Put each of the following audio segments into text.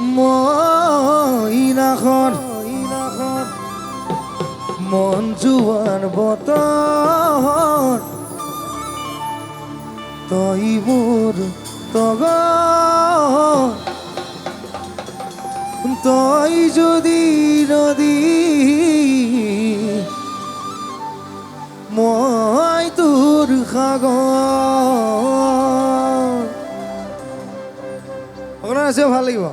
মইনাখন মন জোৱাৰ বতৰ তই মোৰ তগৰ তই যদি নদী মই তোৰ সাগৰ আপোনাৰ আছে ভাল লাগিব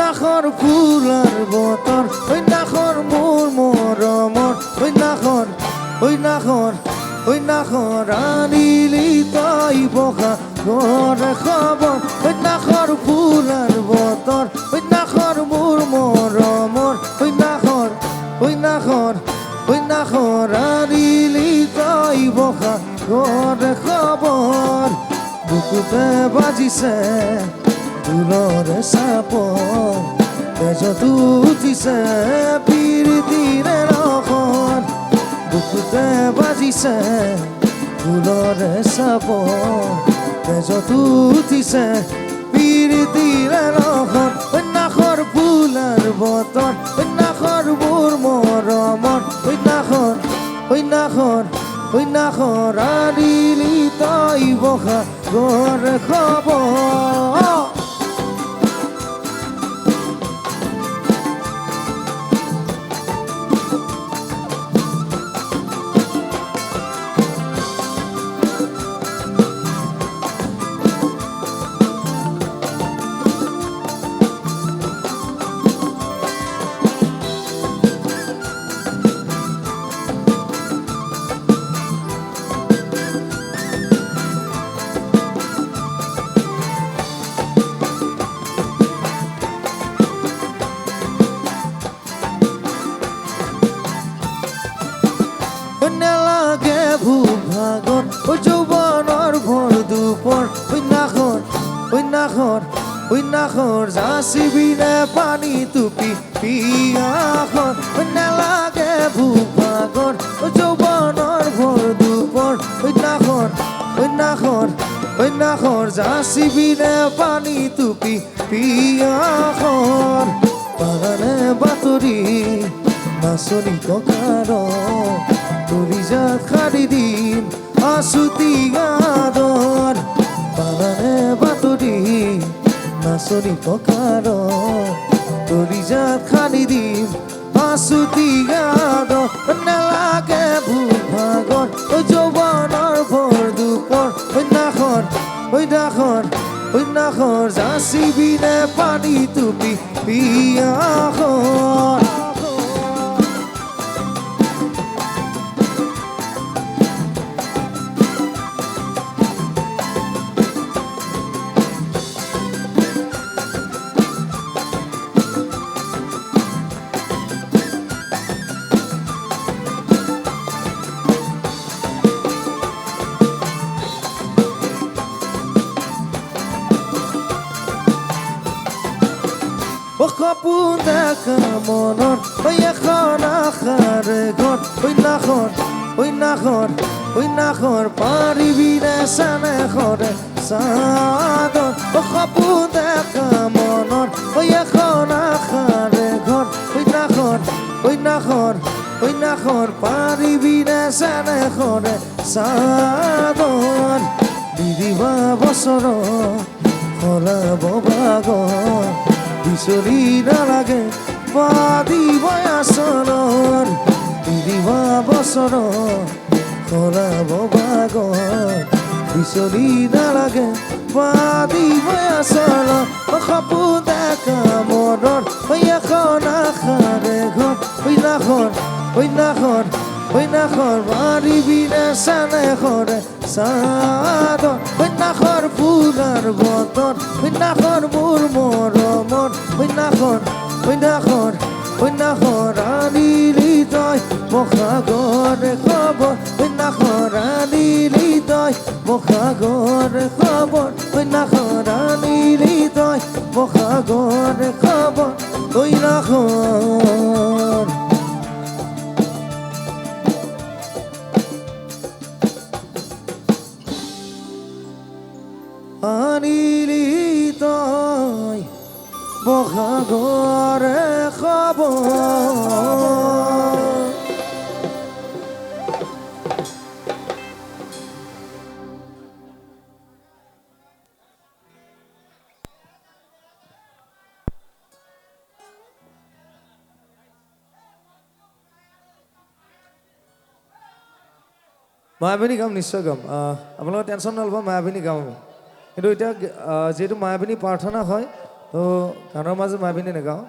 নাখৰ ফুলাৰ বতৰ নাখৰ মোৰ মৰমৰ নাখৰ আনিলি তই বসা ঘৰ খবৰ নাখৰ ফুলাৰ বতৰ নাখৰ মোৰ মৰমৰ নাখৰ আনিলি তই বসা ঘৰ খবৰ বুকুতে বাজিছে দুলৰ চাপৰ তেজত উঠিছে প্ৰীতিৰে ৰখন বুকুতে বাজিছে দুলৰ চাপৰ তেজত উঠিছে প্ৰীতিৰে ৰখন নাখৰ ফুলাৰ বতৰ নাখৰ মোৰ মৰমৰ নাখৰ আনিলি তই বসা ঘৰ খবৰ নালাগে ভূপ ভাগৰ যৌৱনৰ ভৰ দুপৰ নাখৰ যাচিবিনে পানী টুপি পিয়াখন নালাগে ভূপ ভাগৰ যৌৱনৰ ভৰ দুপৰ নাখৰ যাচিবিনে পানী টুপি পিয়াখন বাগানে বাতৰি নাচনি ককাৰ কলিজাত খাৰি দিম আছুতি গাদৰ বাগানে বাতৰি নাচনি ককাৰ কলিজাত খাৰি দিম আছুতি গাদৰ নালাগে ভূপ ভাগৰ যৌৱনৰ ভৰ দুপৰ নাখৰ যাচিবিনে পানী টুপি পিয়াখন সপোন দেখা মনত এখন আশাৰ ঘৰ নাখৰ পাৰিবিনে চানে খৰে চাদৰ সপোন দেখা মনত এখন আশাৰ ঘৰ নাখৰ পাৰিবিনে চানে খৰে চাদৰ দিদিবা বছৰ সলাব বাগৰ বিচৰি নালাগে বাদিব আচলৰ দিদিবা বছৰ সলাব বাগৰ বিচৰি নালাগে বাদিব আচলৰ সপোন দেখা মনৰ এখন আশাৰ ঘৰ নাখৰ পাৰিবিনে চানে খৰে চাদৰ কন্যাখন ফুলাৰ বতৰ কন্যাখন মোৰ মৰমৰ কন্যাখন আনিলি তই বসাগৰে খবৰ কন্যাখন আনিলি তই বসাগৰে খবৰ কন্যাখন আনিলি তই বসাগৰে খবৰ কইনাখন আনিলি তই বসাগৰে খবৰ মায়াবিনী গাম নিশ্চয় গাম আপোনালোকে টেনশ্যন নল'ব মায়াবিনী গাম আমি কিন্তু এতিয়া যিহেতু মায়াবিনী প্ৰাৰ্থনা হয় তো গানৰ মাজত মায়াবিনী নাগাওঁ